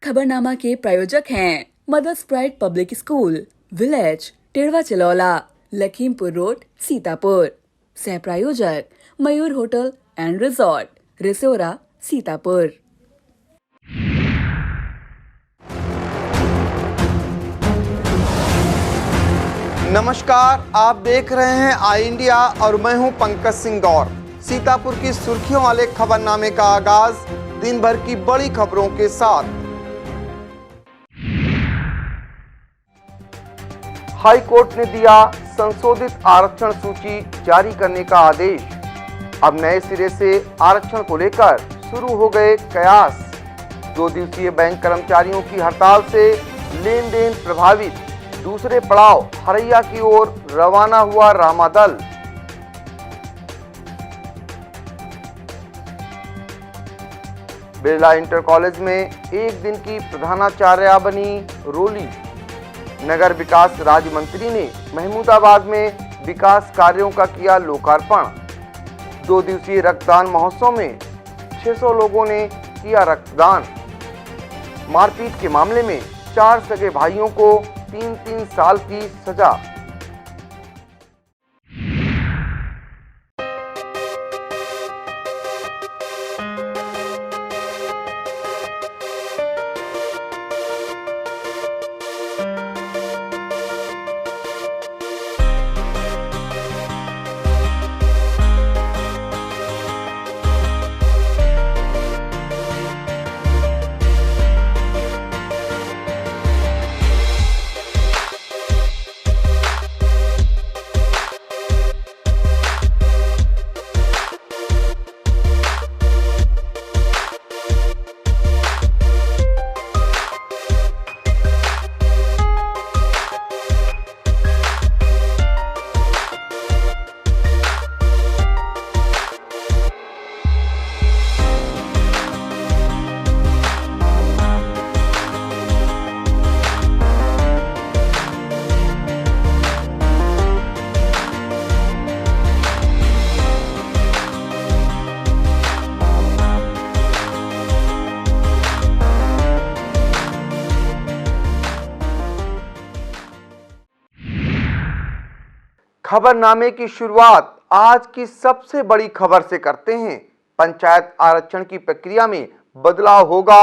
खबरनामा के प्रायोजक हैं Mother's Pride Public School, village Tedhwa Chilaula, Lakhimpur road, Sitapur. सह प्रायोजक मयूर होटल एंड रिजॉर्ट, रिसोरा, सीतापुर। नमस्कार, आप देख रहे हैं आई इंडिया और मैं हूं पंकज सिंह गौर। सीतापुर की सुर्खियों वाले खबरनामे का आगाज दिन भर की बड़ी खबरों के साथ। हाई कोर्ट ने दिया संशोधित आरक्षण सूची जारी करने का आदेश। अब नए सिरे से आरक्षण को लेकर शुरू हो गए कयास। 2 दिवसीय बैंक कर्मचारियों की हड़ताल से लेन देन प्रभावित। दूसरे पड़ाव हरैया की ओर रवाना हुआ रामादल। बिरला इंटर कॉलेज में एक दिन की प्रधानाचार्या बनी रोली। नगर विकास राज्य मंत्री ने महमूदाबाद में विकास कार्यों का किया लोकार्पण। 2 दिवसीय रक्तदान महोत्सव में 600 लोगों ने किया रक्तदान। मारपीट के मामले में 4 सगे भाइयों को 3-3 साल की सजा। खबरनामे की शुरुआत आज की सबसे बड़ी खबर से करते हैं। पंचायत आरक्षण की प्रक्रिया में बदलाव होगा।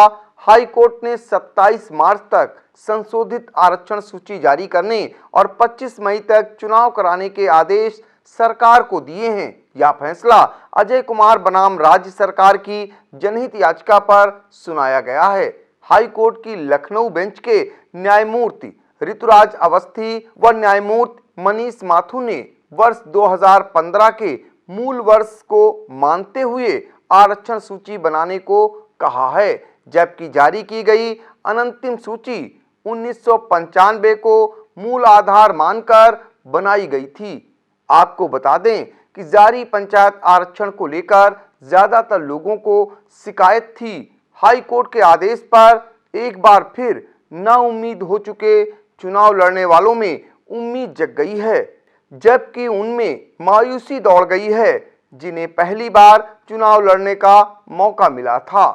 हाई कोर्ट ने 27 मार्च तक संशोधित आरक्षण सूची जारी करने और 25 मई तक चुनाव कराने के आदेश सरकार को दिए हैं। यह फैसला अजय कुमार बनाम राज्य सरकार की जनहित याचिका पर सुनाया गया है। हाई कोर्ट की लखनऊ बेंच के न्यायमूर्ति ऋतुराज अवस्थी व न्यायमूर्ति मनीष माथुर ने वर्ष 2015 के मूल वर्ष को मानते हुए आरक्षण सूची बनाने को कहा है, जबकि जारी की गई अंतिम सूची 1995 को मूल आधार मानकर बनाई गई थी। आपको बता दें कि जारी पंचायत आरक्षण को लेकर ज्यादातर लोगों को शिकायत थी। हाई कोर्ट के आदेश पर एक बार फिर नाउम्मीद हो चुके चुनाव लड़ने वालों में उम्मीद जग गई है, जबकि उनमें मायूसी दौड़ गई है जिन्हें पहली बार चुनाव लड़ने का मौका मिला था।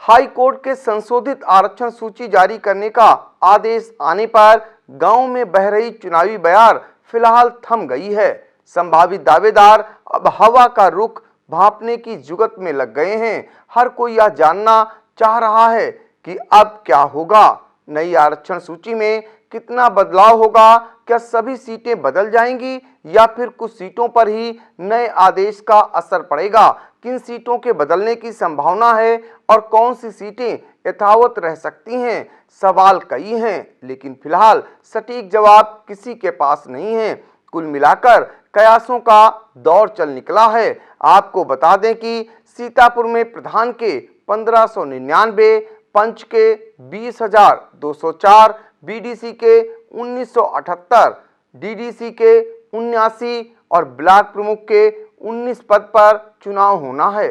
हाई कोर्ट के संशोधित आरक्षण सूची जारी करने का आदेश आने पर गांव में बह रही चुनावी बयार फिलहाल थम गई है। संभावित दावेदार अब हवा का रुख भांपने की जुगत में लग गए हैं। हर कोई यह जानना चाह रहा है कि अब क्या होगा। नई आरक्षण सूची में कितना बदलाव होगा? क्या सभी सीटें बदल जाएंगी या फिर कुछ सीटों पर ही नए आदेश का असर पड़ेगा? किन सीटों के बदलने की संभावना है और कौन सी सीटें यथावत रह सकती हैं? सवाल कई हैं, लेकिन फिलहाल सटीक जवाब किसी के पास नहीं है। कुल मिलाकर कयासों का दौर चल निकला है। आपको बता दें कि सीतापुर में प्रधान के 1599, पंच के 20,204, बीडीसी के 1978, डीडीसी के 79 और ब्लॉक प्रमुख के 19 पद पर चुनाव होना है।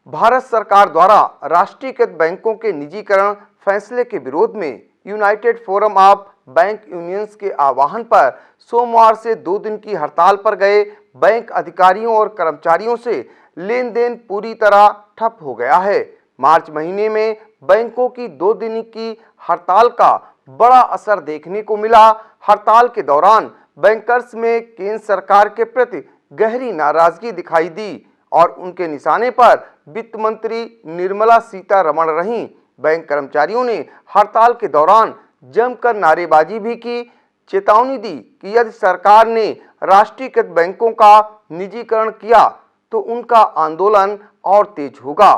भारत सरकार द्वारा राष्ट्रीयकृत बैंकों के निजीकरण फैसले के विरोध में United forum of bank unions के आह्वान पर सोमवार से 2 दिन की हड़ताल पर गए बैंक अधिकारियों और कर्मचारियों से लेन देन पूरी तरह ठप हो गया है। मार्च महीने में बैंकों की 2 दिन की हड़ताल का बड़ा असर देखने को मिला। हड़ताल के दौरान बैंकर्स में केंद्र सरकार के प्रति गहरी नाराजगी दिखाई दी और उनके निशाने पर वित्त मंत्री निर्मला सीतारमण रहीं। बैंक कर्मचारियों ने हड़ताल के दौरान जमकर नारेबाजी भी की, चेतावनी दी कि यदि सरकार ने राष्ट्रीयकृत बैंकों का निजीकरण किया तो उनका आंदोलन और तेज होगा।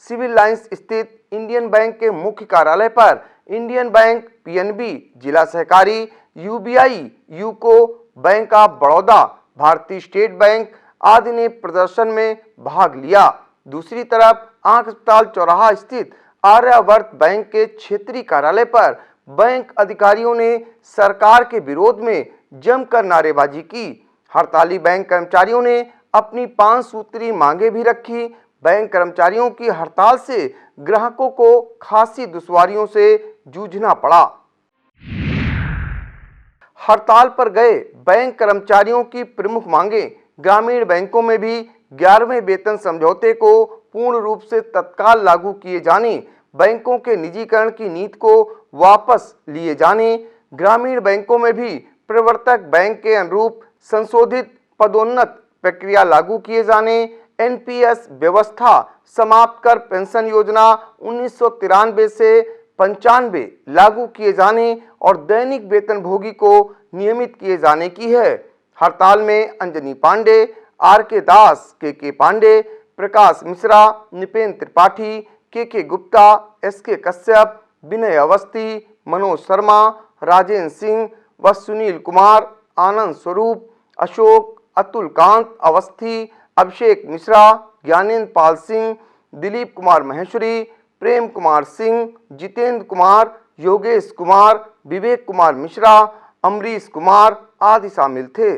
सिविल लाइंस स्थित इंडियन बैंक के मुख्य कार्यालय पर इंडियन बैंक, पीएनबी, जिला सहकारी, UBI, UCO, bank of Baroda, भारतीय स्टेट बैंक आदि ने प्रदर्शन में भाग लिया। दूसरी तरफ आंख अस्पताल चौराहा स्थित आर्यावर्त बैंक के क्षेत्रीय कार्यालय पर बैंक अधिकारियों ने सरकार के विरोध में जमकर नारेबाजी की। हड़ताली बैंक कर्मचारियों ने अपनी 5 सूत्री मांगे भी रखी। बैंक कर्मचारियों की हड़ताल से ग्राहकों को खासी दुश्वारियों से जूझना पड़ा। हड़ताल पर गए बैंक कर्मचारियों की प्रमुख मांगे ग्रामीण बैंकों में भी 11वें वेतन समझौते को पूर्ण रूप से तत्काल लागू किए जाने, बैंकों के निजीकरण की नीति को वापस लिए जाने, ग्रामीण बैंकों में भी प्रवर्तक बैंक के अनुरूप संशोधित पदोन्नत प्रक्रिया लागू किए जाने, एनपीएस व्यवस्था समाप्त कर पेंशन योजना 1993 से 95 लागू किए जाने और दैनिक वेतनभोगी को नियमित किए जाने की है। हड़ताल में अंजनी पांडे, आर के दास, के पांडे, प्रकाश मिश्रा, निपेन त्रिपाठी, के गुप्ता, एस के कश्यप, विनय अवस्थी, मनोज शर्मा, राजेंद्र सिंह व सुनील कुमार, आनंद स्वरूप, अशोक, अतुल कांत अवस्थी, अभिषेक मिश्रा, ज्ञानेन्द्र पाल सिंह, दिलीप कुमार महेश्वरी, प्रेम कुमार सिंह, जितेंद्र कुमार, योगेश कुमार, विवेक कुमार मिश्रा, अमरीश कुमार आदि शामिल थे।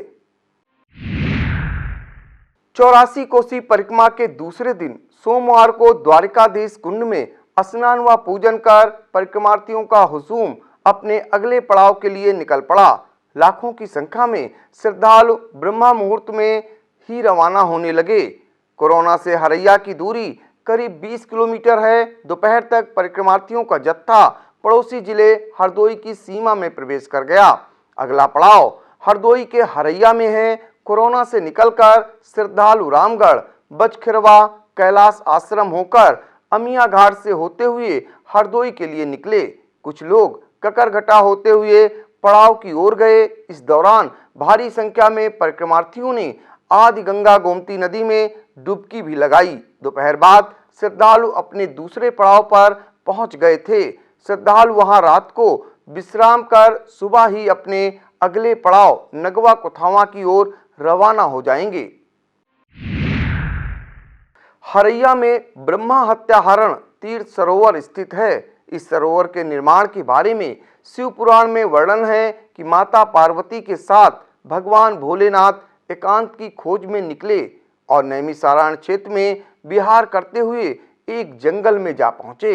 84 कोसी परिक्रमा के दूसरे दिन सोमवार को द्वारिकाधीश कुंड में स्नान व पूजन कर परिक्रमार्थियों का हुजूम अपने अगले पड़ाव के लिए निकल पड़ा। लाखों की संख्या में श्रद्धालु ब्रह्मा मुहूर्त में ही रवाना होने लगे। कोरोना से हरैया की दूरी करीब 20 किलोमीटर है। दोपहर तक परिक्रमार्थियों का जत्था पड़ोसी जिले हरदोई की सीमा में प्रवेश कर गया। अगला पड़ाव हरदोई के हरैया में है। कोरोना से निकलकर श्रद्धालु रामगढ़, बचखिरवा, कैलाश आश्रम होकर अमिया घाट से होते हुए हरदोई के लिए निकले। कुछ लोग ककरघटा होते हुए पड़ाव की ओर गए। इस दौरान भारी संख्या में परिक्रमार्थियों ने आदि गंगा गोमती नदी में डुबकी भी लगाई। दोपहर बाद श्रद्धालु अपने दूसरे पड़ाव पर पहुंच गए थे। श्रद्धालु वहां रात को विश्राम कर सुबह ही अपने अगले पड़ाव नगवा कुथावा की ओर रवाना हो जाएंगे। हरैया में ब्रह्मा हत्याहरण तीर्थ सरोवर स्थित है। इस सरोवर के निर्माण के बारे में शिव पुराण में वर्णन है कि माता पार्वती के साथ भगवान भोलेनाथ एकांत की खोज में निकले और नैमिषारण्य क्षेत्र में विहार करते हुए एक जंगल में जा पहुंचे।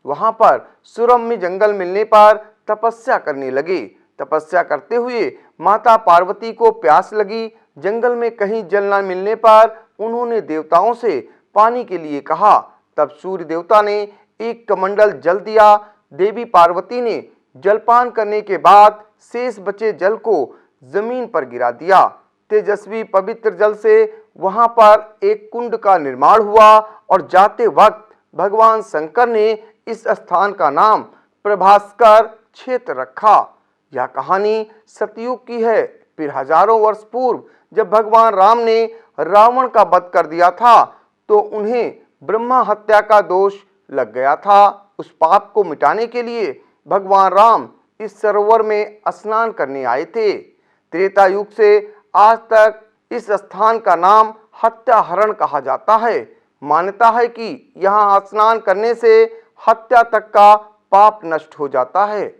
वहां पर सुरम्य जंगल मिलने पर तपस्या करने लगे। तपस्या करते हुए माता पार्वती को प्यास लगी। जंगल में कहीं जल न मिलने पर उन्होंने देवताओं से पानी के लिए कहा। तब सूर्य देवता ने एक कमंडल जल दिया। देवी पार्वती ने जलपान करने के बाद शेष बचे जल को जमीन पर गिरा दिया। तेजस्वी पवित्र जल से वहां पर एक कुंड का निर्माण हुआ और जाते वक्त भगवान शंकर ने इस स्थान का नाम प्रभास्कर क्षेत्र रखा। यह कहानी सतयुग की है। फिर हजारों वर्ष पूर्व जब भगवान राम ने रावण का वध कर दिया था तो उन्हें ब्रह्मा हत्या का दोष लग गया था। उस पाप को मिटाने के लिए भगवान राम इस सरोवर में स्नान करने आए थे। त्रेता युग से आज तक इस स्थान का नाम हत्याहरण कहा जाता है। मान्यता है कि यहाँ स्नान करने से हत्या तक का पाप नष्ट हो जाता है।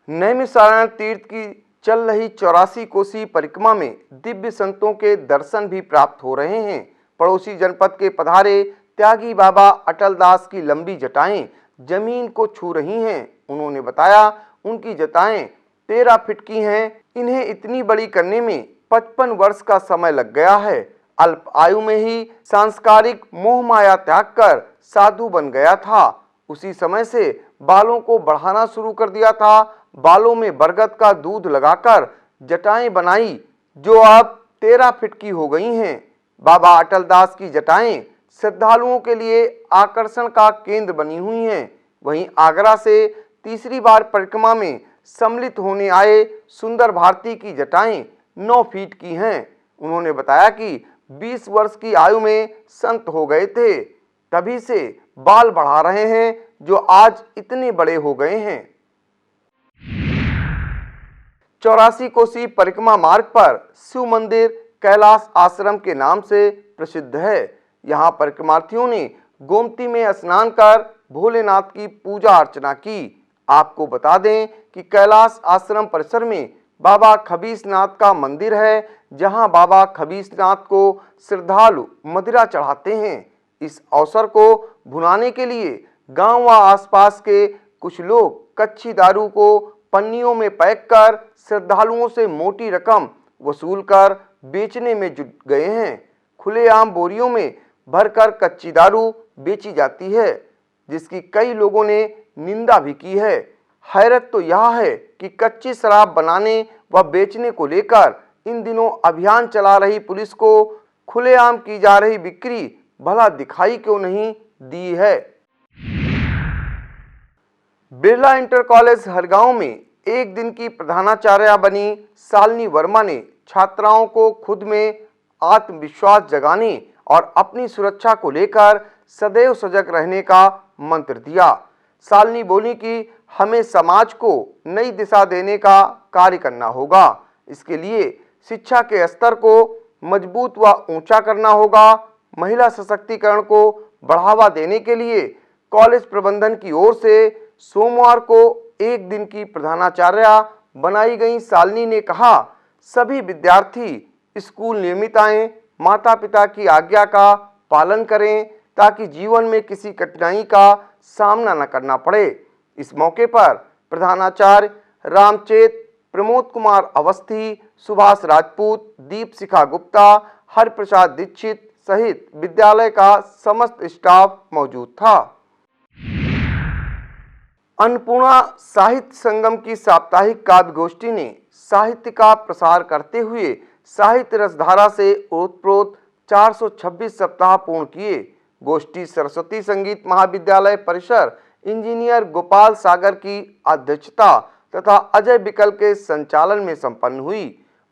नैमिषारण्य तीर्थ की चल रही 84 कोसी परिक्रमा में दिव्य संतों के दर्शन भी प्राप्त हो रहे हैं। पड़ोसी जनपद के पधारे त्यागी बाबा अटल दास की लंबी जटाएं जमीन को छू रही हैं। उन्होंने बताया उनकी जटाएं 13 फीट की हैं। इन्हें इतनी बड़ी करने में 55 वर्ष का समय लग गया है। अल्प आयु में ही सांसारिक मोह माया त्याग कर साधु बन गया था। उसी समय से बालों को बढ़ाना शुरू कर दिया था। बालों में बरगद का दूध लगाकर जटाएं बनाई जो अब 13 फीट की हो गई हैं। बाबा अटल दास की जटाएं श्रद्धालुओं के लिए आकर्षण का केंद्र बनी हुई हैं। वहीं आगरा से तीसरी बार परिक्रमा में सम्मिलित होने आए सुंदर भारती की जटाएं 9 फीट की हैं। उन्होंने बताया कि 20 वर्ष की आयु में संत हो गए थे, तभी से बाल बढ़ा रहे हैं जो आज इतने बड़े हो गए हैं। 84 कोसी परिक्रमा मार्ग पर शिव मंदिर कैलाश आश्रम के नाम से प्रसिद्ध है। यहाँ परिक्रमार्थियों ने गोमती में स्नान कर भोलेनाथ की पूजा अर्चना की। आपको बता दें कि कैलाश आश्रम परिसर में बाबा खबीसनाथ का मंदिर है, जहां बाबा खबीसनाथ को श्रद्धालु मदिरा चढ़ाते हैं। इस अवसर को भुनाने के लिए गांव व आसपास के कुछ लोग कच्ची दारू को पन्नियों में पैक कर श्रद्धालुओं से मोटी रकम वसूल कर बेचने में जुट गए हैं। खुलेआम बोरियों में भरकर कच्ची दारू बेची जाती है, जिसकी कई लोगों ने निंदा भी की है। हैरत तो यह है कि कच्ची शराब बनाने व बेचने को लेकर इन दिनों अभियान चला रही पुलिस को खुलेआम की जा रही बिक्री भला दिखाई क्यों नहीं दी है। बिरला इंटर कॉलेज हरगांव में एक दिन की प्रधानाचार्या बनी शालिनी वर्मा ने छात्राओं को खुद में आत्मविश्वास जगाने और अपनी सुरक्षा को लेकर सदैव सजग रहने का मंत्र दिया। शालिनी बोली कि हमें समाज को नई दिशा देने का कार्य करना होगा। इसके लिए शिक्षा के स्तर को मजबूत व ऊंचा करना होगा। महिला सशक्तिकरण को बढ़ावा देने के लिए कॉलेज प्रबंधन की ओर से सोमवार को एक दिन की प्रधानाचार्या बनाई गई शालिनी ने कहा, सभी विद्यार्थी स्कूल नियमित आएं, माता पिता की आज्ञा का पालन करें ताकि जीवन में किसी कठिनाई का सामना न करना पड़े। इस मौके पर प्रधानाचार्य रामचेत, प्रमोद कुमार अवस्थी, सुभाष राजपूत, दीपशिखा गुप्ता, हरिप्रसाद दीक्षित सहित विद्यालय का समस्त स्टाफ मौजूद था। अन्नपूर्णा साहित्य संगम की साप्ताहिक काव्य गोष्ठी ने साहित्य का प्रसार करते हुए साहित्य रसधारा से ओतप्रोत 426 सप्ताह पूर्ण किए। गोष्ठी सरस्वती संगीत महाविद्यालय परिसर इंजीनियर गोपाल सागर की अध्यक्षता तथा अजय बिकल के संचालन में संपन्न हुई।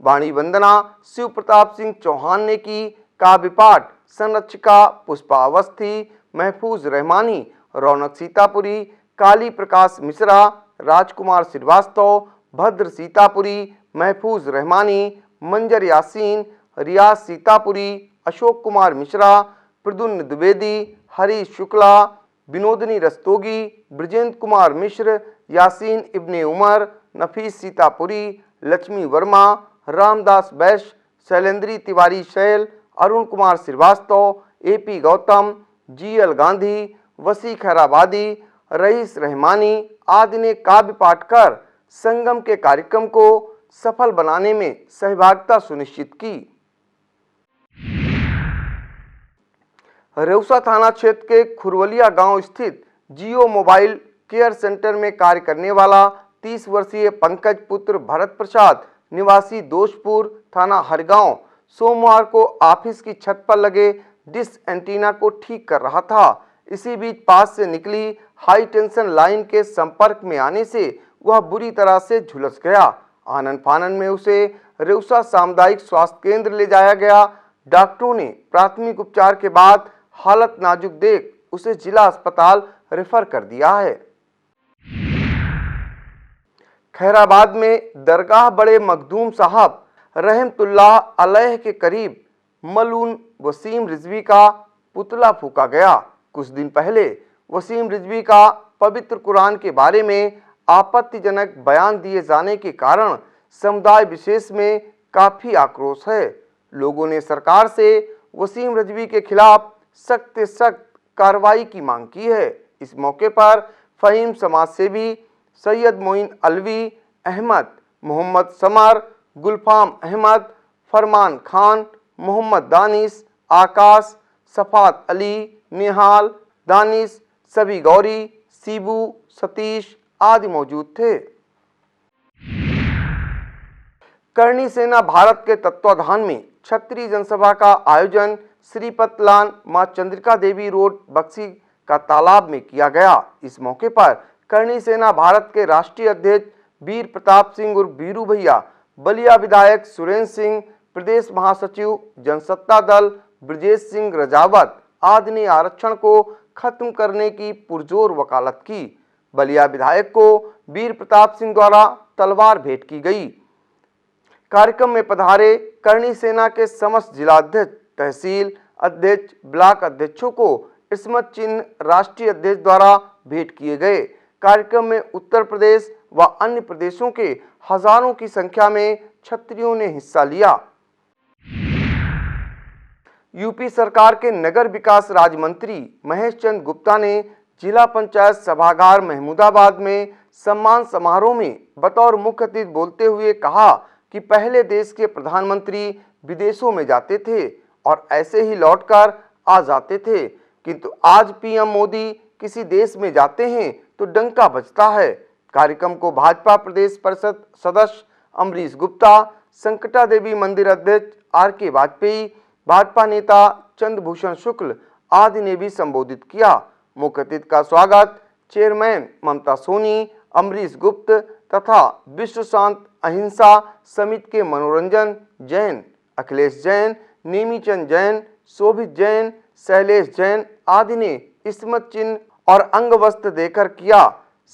वाणी वंदना शिव प्रताप सिंह चौहान ने की। काव्य पाठ संरक्षिका पुष्पा अवस्थी, महफूज रहमानी, रौनक सीतापुरी, काली प्रकाश मिश्रा, राजकुमार श्रीवास्तव, भद्र सीतापुरी, महफूज रहमानी, मंजर यासीन, रियाज सीतापुरी, अशोक कुमार मिश्रा, प्रद्युम्न द्विवेदी, हरीश शुक्ला, विनोदनी रस्तोगी, ब्रजेंद्र कुमार मिश्र, यासीन इब्ने उमर, नफीस सीतापुरी, लक्ष्मी वर्मा, रामदास बैश, शैलेंद्री तिवारी शैल, अरुण कुमार श्रीवास्तव, एपी गौतम, जीएल गांधी, वसी खैराबादी, रईस रहमानी आदि ने काव्य पाठ कर संगम के कार्यक्रम को सफल बनाने में सहभागिता सुनिश्चित की। रेउसा थाना क्षेत्र के खुरवलिया गांव स्थित जियो मोबाइल केयर सेंटर में कार्य करने वाला 30 वर्षीय पंकज पुत्र भरत प्रसाद निवासी दोषपुर थाना हरगांव सोमवार को ऑफिस की छत पर लगे डिश एंटीना को ठीक कर रहा था। इसी बीच पास से निकली हाई टेंशन लाइन के संपर्क में आने से वह बुरी तरह से झुलस गया। आनन फानन में उसे रेउसा सामुदायिक स्वास्थ्य केंद्र ले जाया गया। डॉक्टरों ने प्राथमिक उपचार के बाद हालत नाजुक देख उसे जिला अस्पताल रेफर कर दिया है। खैराबाद में दरगाह बड़े मखदूम साहब रहमतुल्लाह अलैह के करीब मलून वसीम रिजवी का पुतला फूका गया। कुछ दिन पहले वसीम रिजवी का पवित्र कुरान के बारे में आपत्तिजनक बयान दिए जाने के कारण समुदाय विशेष में काफी आक्रोश है। लोगों ने सरकार से वसीम रिजवी के खिलाफ सख्त से सख्त कार्रवाई की मांग की है। इस मौके पर फहीम समाज सेवी सैयद मोइन अलवी अहमद, मोहम्मद समर, गुलफाम अहमद, फरमान खान, मोहम्मद दानिश, आकाश, सफात अली, निहाल, दानिश, सभी गौरी, सीबू, सतीश आदि मौजूद थे। करणी सेना भारत के तत्वाधान में क्षत्रिय जनसभा का आयोजन श्रीपतलान मां चंद्रिका देवी रोड, बक्सी का तालाब में किया गया। इस मौके पर करणी सेना भारत के राष्ट्रीय अध्यक्ष वीर प्रताप सिंह उर्फ वीरू भैया, बलिया विधायक सुरेंद्र सिंह, प्रदेश महासचिव जनसत्ता दल ब्रजेश सिंह रजावत आदि ने आरक्षण को खत्म करने की पुरजोर वकालत की। बलिया विधायक को वीर प्रताप सिंह द्वारा तलवार भेंट की गई। कार्यक्रम में पधारे करणी सेना के समस्त जिलाध्यक्ष, तहसील अध्यक्ष, ब्लॉक अध्यक्षों को स्मृति चिन्ह राष्ट्रीय अध्यक्ष द्वारा भेंट किए गए। कार्यक्रम में उत्तर प्रदेश व अन्य प्रदेशों के हजारों की संख्या में क्षत्रियों ने हिस्सा लिया। यूपी सरकार के नगर विकास राज्य मंत्री महेश चंद्र गुप्ता ने जिला पंचायत सभागार महमूदाबाद में सम्मान समारोह में बतौर मुख्य अतिथि बोलते हुए कहा कि पहले देश के प्रधानमंत्री विदेशों में जाते थे और ऐसे ही लौटकर आ जाते थे, किंतु आज पीएम मोदी किसी देश में जाते हैं तो डंका बजता है। कार्यक्रम को भाजपा प्रदेश परिषद सदस्य अमरीश गुप्ता, संकटा देवी मंदिर अध्यक्ष आर.के. वाजपेयी, भाजपा नेता चंद्रभूषण शुक्ल आदि ने भी संबोधित किया। मुख्य अतिथि का स्वागत चेयरमैन ममता सोनी, अमरीश गुप्त तथा विश्व शांत अहिंसा समिति के मनोरंजन जैन, अखिलेश जैन, नेमीचंद जैन, शोभित जैन, शैलेश जैन आदि ने स्मृति चिन्ह और अंग वस्त्र देकर किया।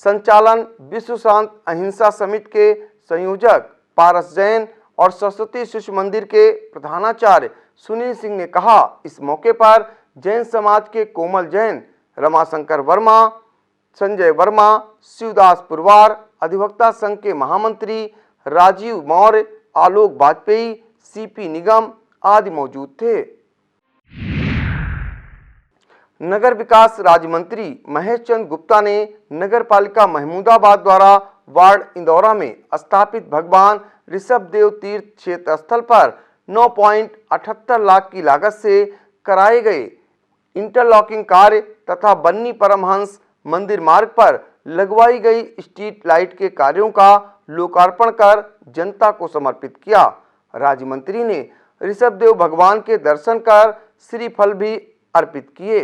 संचालन विश्व शांत अहिंसा समिति के संयोजक पारस जैन और सरस्वती शिशु मंदिर के प्रधानाचार्य सुनील सिंह ने कहा। इस मौके पर जैन समाज के कोमल जैन, रमाशंकर वर्मा, संजय वर्मा, शिवदास पुरवार, अधिवक्ता संघ के महामंत्री राजीव मौर्य, आलोक वाजपेयी, सीपी निगम आदि मौजूद थे। नगर विकास राज्य मंत्री महेश चंद्र गुप्ता ने नगर पालिका महमूदाबाद द्वारा वार्ड इंदौरा में स्थापित भगवान ऋषभदेव तीर्थ क्षेत्र स्थल पर 9.78 लाख की लागत से कराए गए इंटरलॉकिंग कार्य तथा बन्नी परमहंस मंदिर मार्ग पर लगवाई गई स्ट्रीट लाइट के कार्यों का लोकार्पण कर जनता को समर्पित किया। राज्य मंत्री ने ऋषभदेव भगवान के दर्शन कर श्रीफल भी अर्पित किए।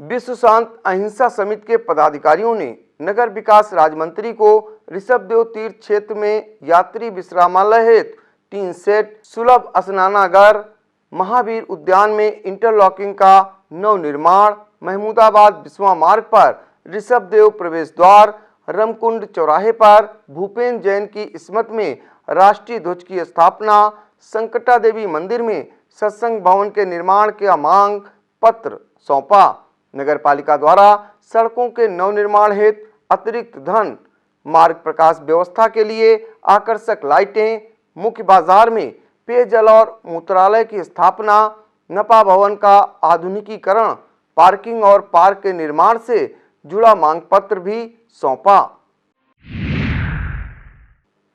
विश्व शांत अहिंसा समिति के पदाधिकारियों ने नगर विकास राज्य मंत्री को ऋषभदेव तीर्थ क्षेत्र में यात्री विश्रामालय हेतु 3 सेट, सुलभ स्नानागार, महावीर उद्यान में इंटरलॉकिंग का नव निर्माण, महमूदाबाद बिस्वा मार्ग पर ऋषभदेव प्रवेश द्वार, रमकुंड चौराहे पर भूपेन जैन की स्मृति में राष्ट्रीय ध्वज की स्थापना, संकटा देवी मंदिर में सत्संग भवन के निर्माण का मांग पत्र सौंपा। नगर पालिका द्वारा सड़कों के नवनिर्माण हेतु अतिरिक्त धन, मार्ग प्रकाश व्यवस्था के लिए आकर्षक लाइटें, मुख्य बाजार में पेयजल और मूत्रालय की स्थापना, नपा भवन का आधुनिकीकरण, पार्किंग और पार्क के निर्माण से जुड़ा मांग पत्र भी सौंपा।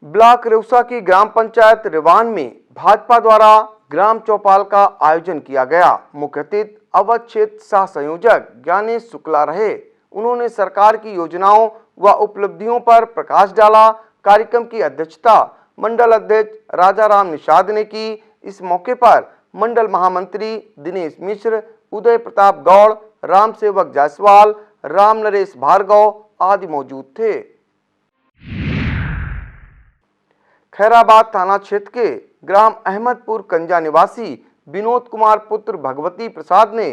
ब्लॉक रेउसा की ग्राम पंचायत रिवान में भाजपा द्वारा ग्राम चौपाल का आयोजन किया गया। मुख्य अतिथि अवध क्षेत्र सह संयोजक ज्ञानेश शुक्ला रहे। उन्होंने सरकार की योजनाओं व उपलब्धियों पर प्रकाश डाला। कार्यक्रम की अध्यक्षता मंडल अध्यक्ष राजाराम निषाद ने की। इस मौके पर मंडल महामंत्री दिनेश मिश्र, उदय प्रताप गौड़, राम सेवक जायसवाल, राम नरेश भार्गव आदि मौजूद थे। खैराबाद थाना क्षेत्र के ग्राम अहमदपुर कंजा निवासी विनोद कुमार पुत्र भगवती प्रसाद ने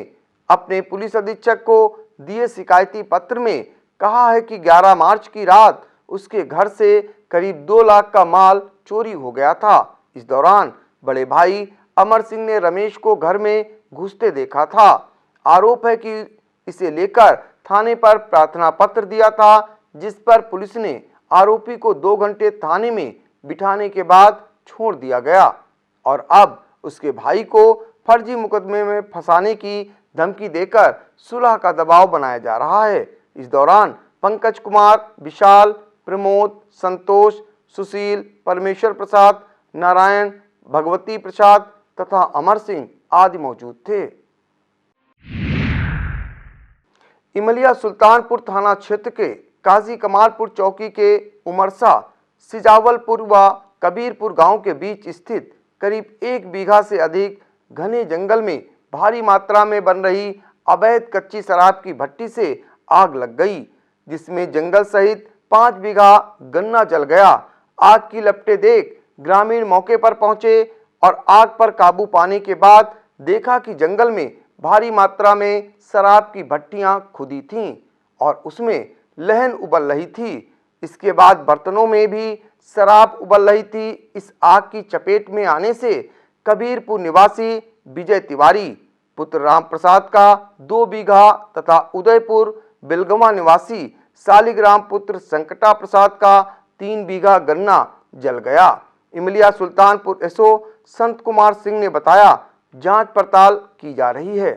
अपने पुलिस अधीक्षक को दिए शिकायती पत्र में कहा है कि 11 मार्च की रात उसके घर से करीब 2 लाख का माल चोरी हो गया था। इस दौरान बड़े भाई अमर सिंह ने रमेश को घर में घुसते देखा था। आरोप है कि इसे लेकर थाने पर प्रार्थना पत्र दिया था, जिस पर पुलिस ने आरोपी को 2 घंटे थाने में बिठाने के बाद छोड़ दिया गया और अब उसके भाई को फर्जी मुकदमे में फंसाने की धमकी देकर सुलह का दबाव बनाया जा रहा है। इस दौरान पंकज कुमार, विशाल, प्रमोद, संतोष, सुशील, परमेश्वर प्रसाद, नारायण, भगवती प्रसाद तथा अमर सिंह आदि मौजूद थे। इमलिया सुल्तानपुर थाना क्षेत्र के काजी कमालपुर चौकी के उमरसा, सिजावलपुर व कबीरपुर गांव के बीच स्थित करीब 1 बीघा से अधिक घने जंगल में भारी मात्रा में बन रही अवैध कच्ची शराब की भट्टी से आग लग गई, जिसमें जंगल सहित 5 बीघा गन्ना जल गया। आग की लपटें देख ग्रामीण मौके पर पहुंचे और आग पर काबू पाने के बाद देखा कि जंगल में भारी मात्रा में शराब की भट्टियां खुदी थीं और उसमें लहन उबल रही थी। इसके बाद बर्तनों में भी शराब उबल रही थी। इस आग की चपेट में आने से कबीरपुर निवासी विजय तिवारी पुत्र राम प्रसाद का 2 बीघा तथा उदयपुर बिलगवा निवासी शालिग्राम पुत्र संकटा प्रसाद का 3 बीघा गन्ना जल गया। इमलिया सुल्तानपुर एसओ संत कुमार सिंह ने बताया, जांच पड़ताल की जा रही है।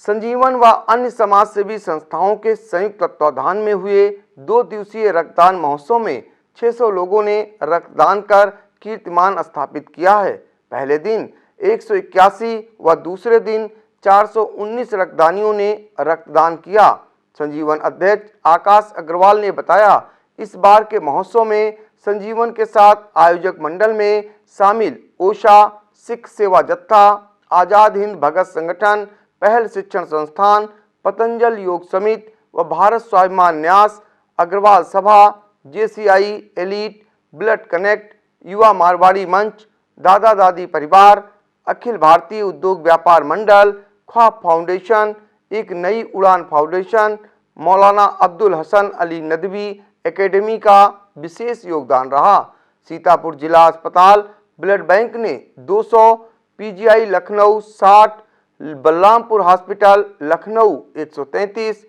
संजीवन व अन्य समाज सेवी संस्थाओं के संयुक्त तत्वाधान में हुए 2 दिवसीय रक्तदान महोत्सव में 600 लोगों ने रक्तदान कर कीर्तिमान स्थापित किया है। पहले दिन 181 व दूसरे दिन 419 रक्तदानियों ने रक्तदान किया। संजीवन अध्यक्ष आकाश अग्रवाल ने बताया, इस बार के महोत्सव में संजीवन के साथ आयोजक मंडल में शामिल ओशा, सिख सेवा जत्था, आजाद हिंद भगत संगठन, पहल शिक्षण संस्थान, पतंजल योग समिति व भारत स्वाभिमान न्यास, अग्रवाल सभा, जेसीआई एलीट, ब्लड कनेक्ट, युवा मारवाड़ी मंच, दादा दादी परिवार, अखिल भारतीय उद्योग व्यापार मंडल, ख्वाब फाउंडेशन, एक नई उड़ान फाउंडेशन, मौलाना अब्दुल हसन अली नदवी एकेडमी का विशेष योगदान रहा। सीतापुर जिला अस्पताल ब्लड बैंक ने 200, PGI Lucknow 60, Balrampur hospital Lucknow 133,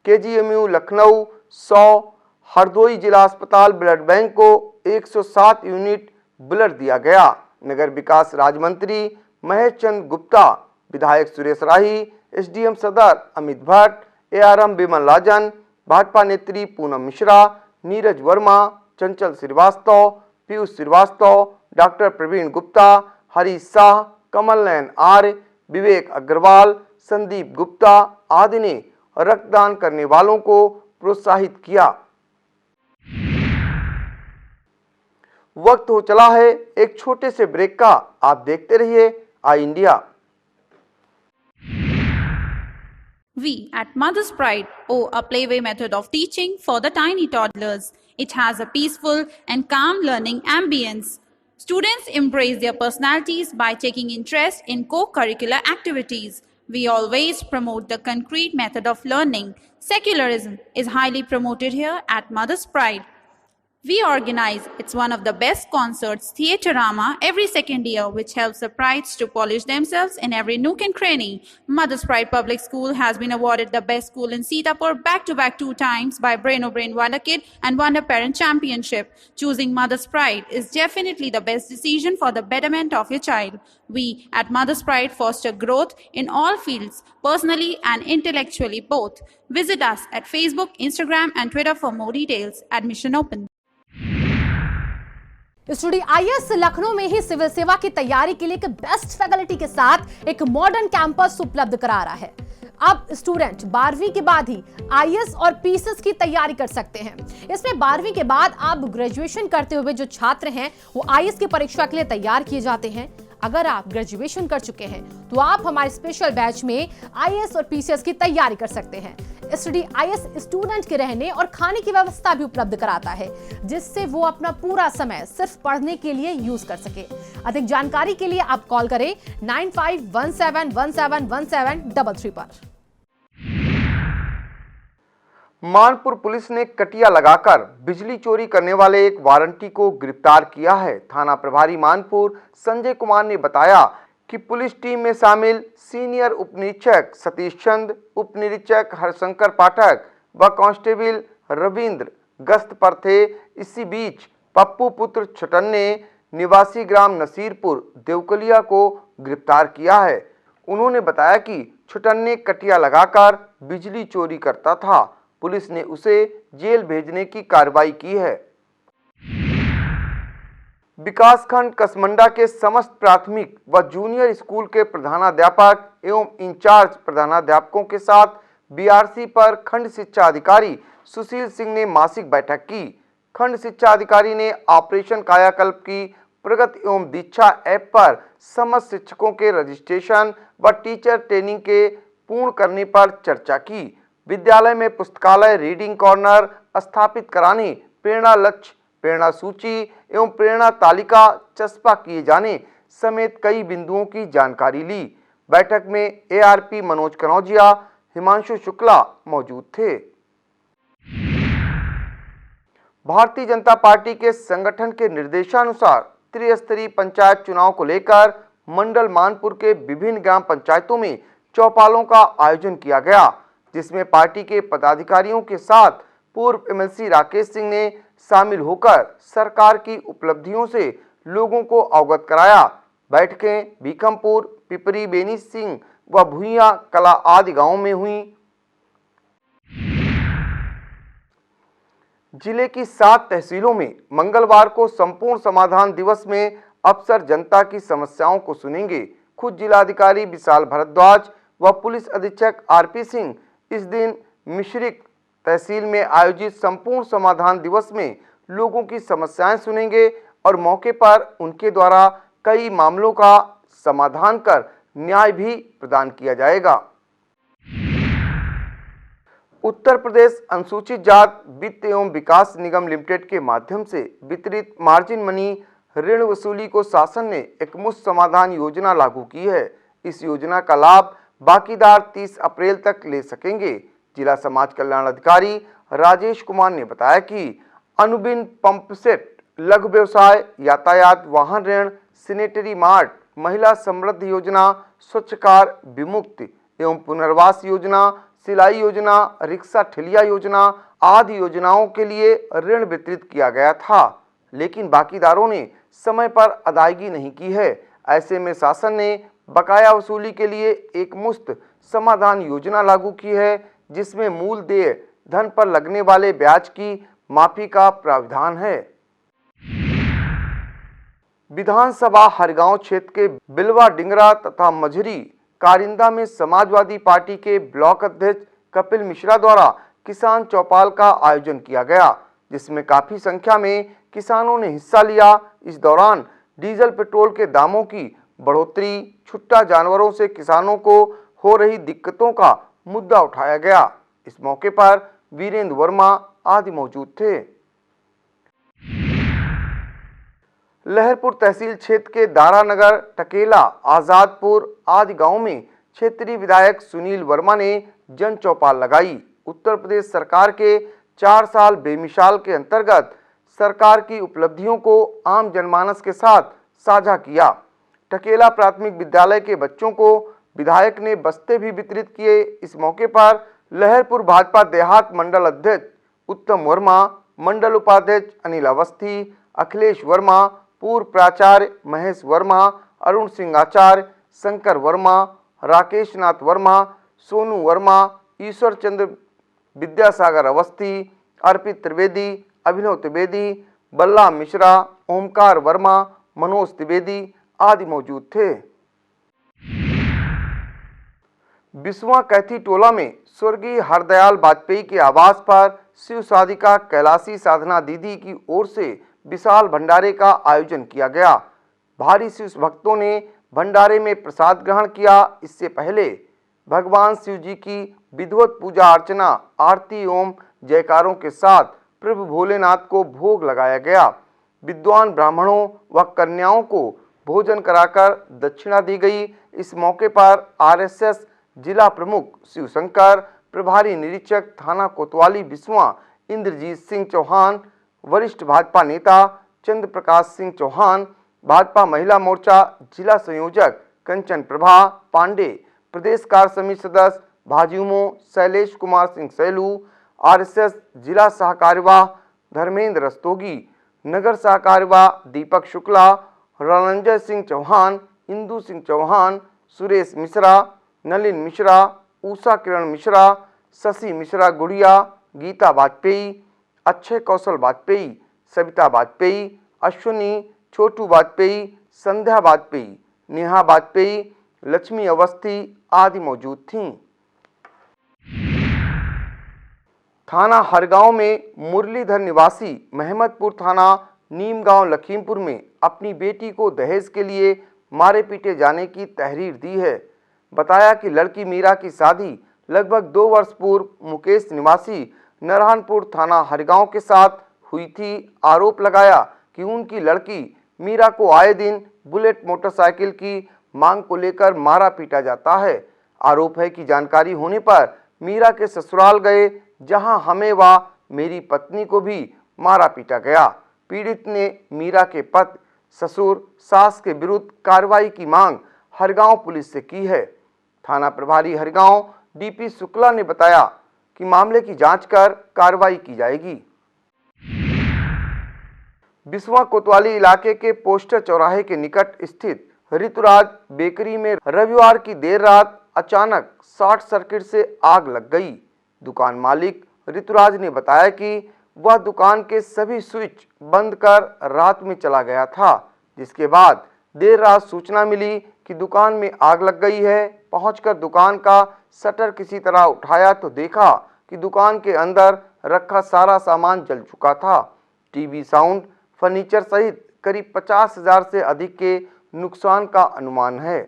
KGMU Lucknow 100, Hardoi जिला अस्पताल ब्लड बैंक को 107 यूनिट ब्लड दिया गया। नगर विकास राज्य मंत्री महेश चंद्र गुप्ता, विधायक सुरेश राही, एसडीएम सदर अमित भट्ट, एआरएम विमल राजन, भाजपा नेत्री पूनम मिश्रा, नीरज वर्मा, चंचल श्रीवास्तव, पीयूष श्रीवास्तव, डॉक्टर प्रवीण गुप्ता, हरीश शाह, कमल नयन आर्य, विवेक अग्रवाल, संदीप गुप्ता आदि ने रक्तदान करने वालों को प्रोत्साहित किया। वक्त हो चला है एक छोटे से ब्रेक का। आप देखते रहिए आई India. We at Mother's Pride owe a playway method of teaching for the tiny toddlers. It has a peaceful and calm learning ambience. Students embrace their personalities by taking interest in co-curricular activities. We always promote the concrete method of learning. Secularism is highly promoted here at Mother's Pride. We organize, it's one of the best concerts, Theaterama, every second year, which helps the prides to polish themselves in every nook and cranny. Mother's Pride Public School has been awarded the best school in Sitapur back-to-back 2 times by Brain O'Brain Wonder Kid and Wonder Parent Championship. Choosing Mother's Pride is definitely the best decision for the betterment of your child. We at Mother's Pride foster growth in all fields, personally and intellectually both. Visit us at Facebook, Instagram and Twitter for more details. Admission open. Study IAS Lucknow में ही civil सेवा की तैयारी के लिए एक best faculty के साथ एक मॉडर्न कैंपस उपलब्ध करा रहा है। अब स्टूडेंट 12वीं के बाद ही आईएएस और पीसीएस की तैयारी कर सकते हैं। इसमें 12वीं के बाद आप ग्रेजुएशन करते हुए जो छात्र हैं वो आईएएस की परीक्षा के लिए तैयार किए जाते हैं। अगर आप ग्रेजुएशन कर चुके हैं तो आप हमारे स्पेशल बैच में आईएएस और पीसीएस की तैयारी कर सकते हैं। स्टडी आईएएस स्टूडेंट के रहने और खाने की व्यवस्था भी उपलब्ध कराता है, जिससे वो अपना पूरा समय सिर्फ पढ़ने के लिए यूज कर सके। अधिक जानकारी के लिए आप कॉल करें 9517171733 पर। मानपुर पुलिस ने कटिया लगाकर बिजली चोरी करने वाले एक वारंटी को गिरफ्तार किया है। थाना प्रभारी मानपुर संजय कुमार ने बताया कि पुलिस टीम में शामिल सीनियर उपनिरीक्षक सतीश चंद, उपनिरीक्षक हरशंकर पाठक व कांस्टेबल रविंद्र गश्त पर थे। इसी बीच पप्पू पुत्र छटन्ने निवासी ग्राम नसीरपुर देवकलिया को गिरफ्तार किया है। उन्होंने बताया कि छटन्ने कटिया लगाकर बिजली चोरी करता था पुलिस ने उसे जेल भेजने की कार्रवाई की है। विकासखंड कसमंडा के समस्त प्राथमिक व जूनियर स्कूल के प्रधानाध्यापक एवं इंचार्ज प्रधानाध्यापकों के साथ बीआरसी पर खंड शिक्षा अधिकारी सुशील सिंह ने मासिक बैठक की। खंड शिक्षा अधिकारी ने ऑपरेशन कायाकल्प की प्रगति एवं दीक्षा ऐप पर समस्त शिक्षकों के रजिस्ट्रेशन व टीचर ट्रेनिंग के पूर्ण करने पर चर्चा की। विद्यालय में पुस्तकालय, रीडिंग कॉर्नर स्थापित कराने, प्रेरणा लक्ष्य, प्रेरणा सूची एवं प्रेरणा तालिका चस्पा किए जाने समेत कई बिंदुओं की जानकारी ली। बैठक में एआरपी मनोज कनौजिया, हिमांशु शुक्ला मौजूद थे। भारतीय जनता पार्टी के संगठन के निर्देशानुसार त्रिस्तरीय पंचायत चुनाव को लेकर मंडल मानपुर के विभिन्न ग्राम पंचायतों में चौपालों का आयोजन किया गया, जिसमें पार्टी के पदाधिकारियों के साथ पूर्व एमएलसी राकेश सिंह ने शामिल होकर सरकार की उपलब्धियों से लोगों को अवगत कराया। बैठकें भीखमपुर, पिपरी, बेनी सिंह व भुइया कला आदि गांवों में हुई। जिले की 7 तहसीलों में मंगलवार को संपूर्ण समाधान दिवस में अफसर जनता की समस्याओं को सुनेंगे। खुद जिलाधिकारी विशाल भारद्वाज व पुलिस अधीक्षक आरपी सिंह इस दिन मिश्रिक तहसील में आयोजित संपूर्ण समाधान दिवस में लोगों की समस्याएं सुनेंगे और मौके पर उनके द्वारा कई मामलों का समाधान कर न्याय भी प्रदान किया जाएगा। उत्तर प्रदेश अनुसूचित जाति वित्त एवं विकास निगम लिमिटेड के माध्यम से वितरित मार्जिन मनी ऋण वसूली को शासन ने एकमुश्त समाधान योजना लागू की है। इस योजना का लाभ बाकीदार 30 अप्रैल तक ले सकेंगे। जिला समाज कल्याण अधिकारी राजेश कुमार ने बताया कि अनुबिन पंप सेट, लघु व्यवसाय, यातायात वाहन ऋण, सैनिटरी मार्ट, महिला समृद्धि योजना, स्वच्छ कार विमुक्ति एवं पुनर्वास योजना, सिलाई योजना, रिक्शा ठेलिया योजना आदि योजनाओं के लिए ऋण वितरित किया गया था, लेकिन बाकीदारों ने समय पर अदायगी नहीं की है। ऐसे में शासन ने बकाया वसूली के लिए एकमुश्त समाधान योजना लागू की है, जिसमें मूल देय धन पर लगने वाले ब्याज की माफी का प्रावधान है। विधानसभा हरगांव क्षेत्र के बिलवा डिंगरा तथा मझरी कारिंदा में समाजवादी पार्टी के ब्लॉक अध्यक्ष कपिल मिश्रा द्वारा किसान चौपाल का आयोजन किया गया, जिसमें काफी संख्या में किसानों ने हिस्सा लिया। इस दौरान डीजल पेट्रोल के दामों की बढ़ोतरी, छुट्टा जानवरों से किसानों को हो रही दिक्कतों का मुद्दा उठाया गया। इस मौके पर वीरेंद्र वर्मा आदि मौजूद थे। लहरपुर तहसील क्षेत्र के दारानगर, टकेला, आजादपुर आदि गांवों में क्षेत्रीय विधायक सुनील वर्मा ने जन चौपाल लगाई। उत्तर प्रदेश सरकार के 4 साल बेमिसाल के अंतर्गत सरकार की उपलब्धियों को आम जनमानस के साथ साझा किया। टकेला प्राथमिक विद्यालय के बच्चों को विधायक ने बस्ते भी वितरित किए। इस मौके पर लहरपुर भाजपा देहात मंडल अध्यक्ष उत्तम वर्मा, मंडल उपाध्यक्ष अनिल अवस्थी, अखिलेश वर्मा, पूर्व प्राचार्य महेश वर्मा, अरुण सिंह आचार्य, शंकर वर्मा, राकेश नाथ वर्मा, सोनू वर्मा, ईश्वर चंद्र विद्यासागर अवस्थी, अर्पित त्रिवेदी, अभिनव त्रिवेदी, बल्ला मिश्रा, ओमकार वर्मा, मनोज त्रिवेदी आदि मौजूद थे। बिस्वा कैथी टोला में स्वर्गीय हरदयाल वाजपेयी के आवास पर शिव साधिका कैलाशी साधना दीदी की ओर से विशाल भंडारे का आयोजन किया गया। भारी शिव भक्तों ने भंडारे में प्रसाद ग्रहण किया। इससे पहले भगवान शिव जी की विधिवत पूजा अर्चना, आरती एवं जयकारों के साथ प्रभु भोलेनाथ को भोग लगाया गया। विद्वान ब्राह्मणों व कन्याओं को भोजन कराकर दक्षिणा दी गई। इस मौके पर आरएसएस जिला प्रमुख शिवशंकर, प्रभारी निरीक्षक थाना कोतवाली बिस्वा इंद्रजीत सिंह चौहान, वरिष्ठ भाजपा नेता चंद्र प्रकाश सिंह चौहान, भाजपा महिला मोर्चा जिला संयोजक कंचन प्रभा पांडे, प्रदेश कार्य समिति सदस्य भाजयुमो शैलेश कुमार सिंह सैलू, आरएसएस जिला सहकारिवाह धर्मेंद्र रस्तोगी, नगर सहकारिवाह दीपक शुक्ला, रणंजय सिंह चौहान, इंदू सिंह चौहान, सुरेश मिश्रा, नलिन मिश्रा, उषा किरण मिश्रा, शशि मिश्रा गुड़िया, गीता वाजपेयी, अक्षय कौशल वाजपेयी, सविता वाजपेयी, अश्विनी, छोटू वाजपेयी, संध्या वाजपेयी, नेहा वाजपेयी, लक्ष्मी अवस्थी आदि मौजूद थीं। थाना हरगांव में मुरलीधर निवासी महमदपुर थाना नीमगांव लखीमपुर में अपनी बेटी को दहेज के लिए मारे पीटे जाने की तहरीर दी है। बताया कि लड़की मीरा की शादी लगभग 2 वर्ष पूर्व मुकेश निवासी नरहनपुर थाना हरगांव के साथ हुई थी। आरोप लगाया कि उनकी लड़की मीरा को आए दिन बुलेट मोटरसाइकिल की मांग को लेकर मारा पीटा जाता है। आरोप है कि जानकारी होने पर मीरा के ससुराल गए, जहां हमें व मेरी पत्नी को भी मारा पीटा गया। पीड़ित ने मीरा के पति, ससुर, सास के विरुद्ध कार्रवाई की मांग हरगांव पुलिस से की है। थाना प्रभारी हरगांव डीपी शुक्ला ने बताया कि मामले की जांच कर कार्रवाई की जाएगी। बिस्वा कोतवाली इलाके के पोस्टर चौराहे के निकट स्थित ऋतुराज बेकरी में रविवार की देर रात अचानक शॉर्ट सर्किट से आग लग गई। दुकान मालिक ऋतुराज ने बताया कि वह दुकान के सभी स्विच बंद कर रात में चला गया था, जिसके बाद देर रात सूचना मिली कि दुकान में आग लग गई है। पहुंचकर दुकान का शटर किसी तरह उठाया तो देखा कि दुकान के अंदर रखा सारा सामान जल चुका था। टीवी, साउंड, फर्नीचर सहित करीब 50,000 से अधिक के नुकसान का अनुमान है।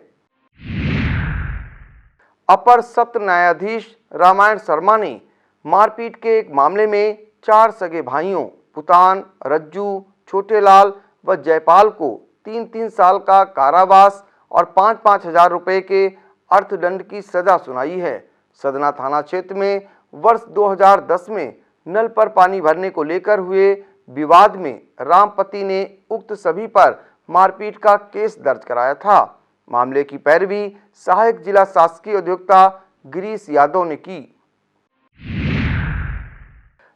अपर सत्र न्यायाधीश रामायण शर्मा ने मारपीट के एक मामले में 4 सगे भाइयों पुतान, रज्जू, छोटेलाल व जयपाल को 3-3 साल का कारावास और 5-5 हजार रुपए के अर्थदंड की सजा सुनाई है। सदना थाना क्षेत्र में वर्ष 2010 में नल पर पानी भरने को लेकर हुए विवाद में रामपति ने उक्त सभी पर मारपीट का केस दर्ज कराया था। मामले की पैरवी सहायक जिला शासकीय उद्योक्ता गिरीश यादव ने की।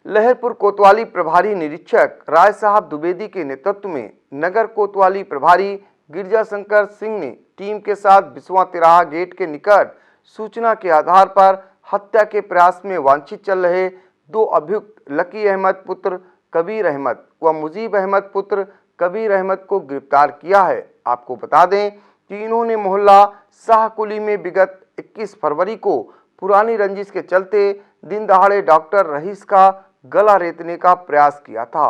लहरपुर कोतवाली प्रभारी निरीक्षक राय साहब द्विवेदी के नेतृत्व में नगर कोतवाली प्रभारी गिरजाशंकर सिंह ने टीम के साथ बिस्वा तिराहा गेट के निकट सूचना के आधार पर हत्या के प्रयास में वांछित चल रहे 2 अभियुक्त लकी अहमद पुत्र कबीर अहमद व मुजीब अहमद पुत्र कबीर अहमद को गिरफ्तार किया है। आपको बता दें कि इन्होंने मोहल्ला शाहकुली में विगत 21 फरवरी को पुरानी रंजिश के चलते दिन दहाड़े डॉक्टर रईस का गला रेतने का प्रयास किया था।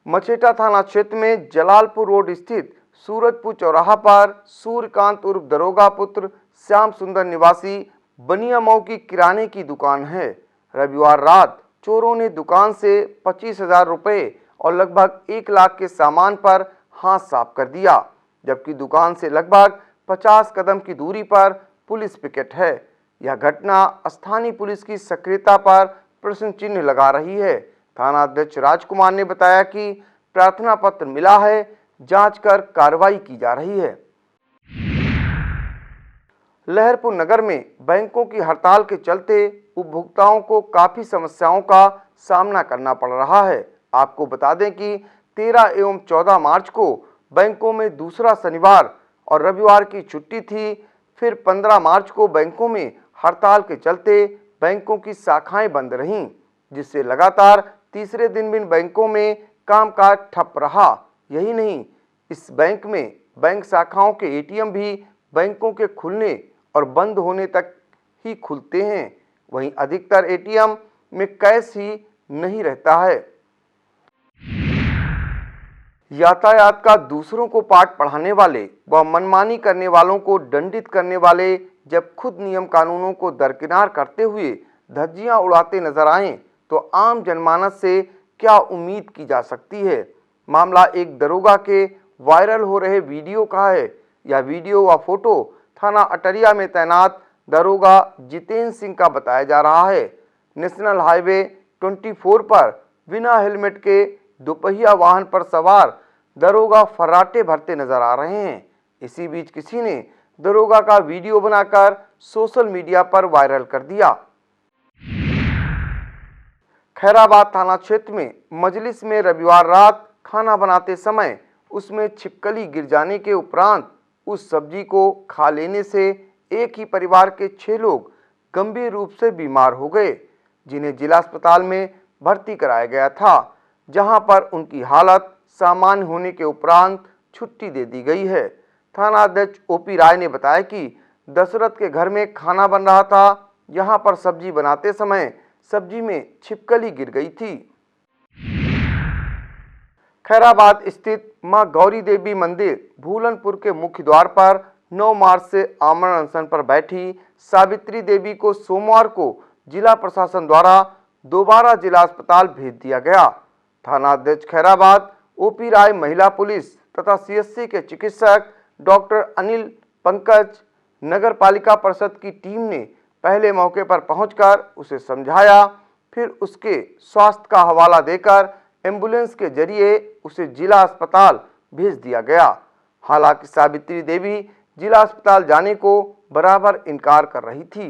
मछेटा थाना क्षेत्र में जलालपुर रोड स्थित सूरजपुर चौराहा पर सूर्यकांत उर्फ दरोगा पुत्र श्याम सुंदर निवासी बनिया मऊ की किराने की दुकान है। रविवार रात चोरों ने दुकान से 25,000 रुपए और लगभग 1 लाख के सामान पर हाथ साफ कर दिया, जबकि दुकान से लगभग 50 कदम की दूरी पर पुलिस पिकेट है। यह घटना स्थानीय पुलिस की सक्रियता पर प्रश्न चिन्ह लगा रही है। थाना अध्यक्ष राजकुमार ने बताया कि प्रार्थना पत्र मिला है, जांच कर कार्रवाई की जा रही है। लहरपुर नगर में बैंकों की हड़ताल के चलते उपभोक्ताओं को काफी समस्याओं का सामना करना पड़ रहा है। आपको बता दें कि 13 एवं 14 मार्च को बैंकों में दूसरा शनिवार और रविवार की छुट्टी थी। फिर 15 मार्च को बैंकों में हड़ताल के चलते बैंकों की शाखाएं बंद रहीं, जिससे लगातार तीसरे दिन भी बैंकों में कामकाज ठप रहा। यही नहीं, इस बैंक में बैंक शाखाओं के एटीएम भी बैंकों के खुलने और बंद होने तक ही खुलते हैं। वहीं अधिकतर एटीएम में कैश ही नहीं रहता है। यातायात का दूसरों को पाठ पढ़ाने वाले व मनमानी करने वालों को दंडित करने वाले जब खुद नियम कानूनों को दरकिनार करते हुए धज्जियां उड़ाते नजर आएं, तो आम जनमानस से क्या उम्मीद की जा सकती है। मामला एक दरोगा के वायरल हो रहे वीडियो का है। यह वीडियो व फोटो थाना अटरिया में तैनात दरोगा जितेंद्र सिंह का बताया जा रहा है। नेशनल हाईवे 24 पर बिना हेलमेट के दोपहिया वाहन पर सवार दरोगा फर्राटे भरते नजर आ रहे हैं। इसी बीच किसी ने दरोगा का वीडियो बनाकर सोशल मीडिया पर वायरल कर दिया। खैराबाद थाना क्षेत्र में मजलिस में रविवार रात खाना बनाते समय उसमें छिपकली गिर जाने के उपरांत उस सब्जी को खा लेने से एक ही परिवार के 6 लोग गंभीर रूप से बीमार हो गए, जिन्हें जिला अस्पताल में भर्ती कराया गया था, जहां पर उनकी हालत सामान्य होने के उपरांत छुट्टी दे दी गई है। थाना अध्यक्ष ओपी राय ने बताया कि दशरथ के घर में खाना बन रहा था। यहां पर सब्जी बनाते समय सब्जी में छिपकली गिर गई थी। खैराबाद स्थित मां गौरी देवी मंदिर भूलनपुर के मुख्य द्वार पर 9 मार्च से आमरण अनशन पर बैठी सावित्री देवी को सोमवार को जिला प्रशासन द्वारा दोबारा जिला अस्पताल भेज दिया गया। थाना अध्यक्ष खैराबाद ओपी राय, महिला पुलिस तथा सीएससी के चिकित्सक डॉक्टर अनिल पंकज, नगर पालिका परिषद की टीम ने पहले मौके पर पहुंचकर उसे समझाया, फिर उसके स्वास्थ्य का हवाला देकर एम्बुलेंस के जरिए उसे जिला अस्पताल भेज दिया गया। हालांकि सावित्री देवी जिला अस्पताल जाने को बराबर इनकार कर रही थी।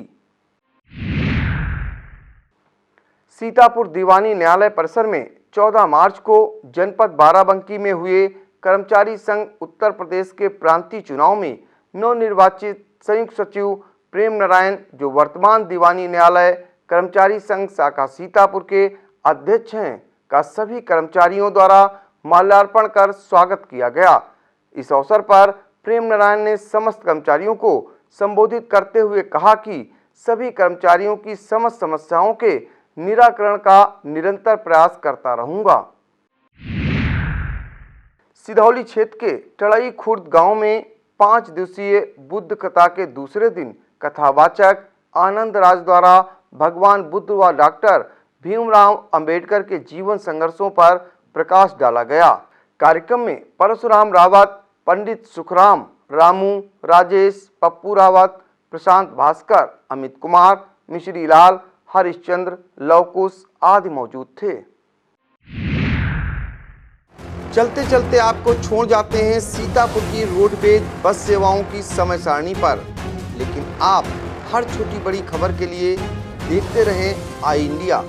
सीतापुर दीवानी न्यायालय परिसर में 14 मार्च को जनपद बाराबंकी में हुए कर्मचारी संघ उत्तर प्रदेश के प्रांतीय चुनाव में नवनिर्वाचित संयुक्त सचिव प्रेम नारायण, जो वर्तमान दीवानी न्यायालय कर्मचारी संघ शाखा सीतापुर के अध्यक्ष हैं, का सभी कर्मचारियों द्वारा माल्यार्पण कर स्वागत किया गया। इस अवसर पर प्रेम नारायण ने समस्त कर्मचारियों को संबोधित करते हुए कहा कि सभी कर्मचारियों की समस्त समस्याओं के निराकरण का निरंतर प्रयास करता रहूंगा। सिधौली क्षेत्र के टड़ई खुर्द गांव में 5 दिवसीय बुद्ध कथा के दूसरे दिन कथावाचक आनंद राज द्वारा भगवान बुद्ध व डॉक्टर भीमराव अंबेडकर के जीवन संघर्षों पर प्रकाश डाला गया। कार्यक्रम में परशुराम रावत, पंडित सुखराम, रामू, राजेश, पप्पू रावत, प्रशांत भास्कर, अमित कुमार, मिश्री लाल, हरिश्चंद्र, लवकुश आदि मौजूद थे। चलते चलते आपको छोड़ जाते हैं सीतापुर की रोडवेज बस सेवाओं की समय सारणी पर, लेकिन आप हर छोटी बड़ी खबर के लिए देखते रहें आई इंडिया।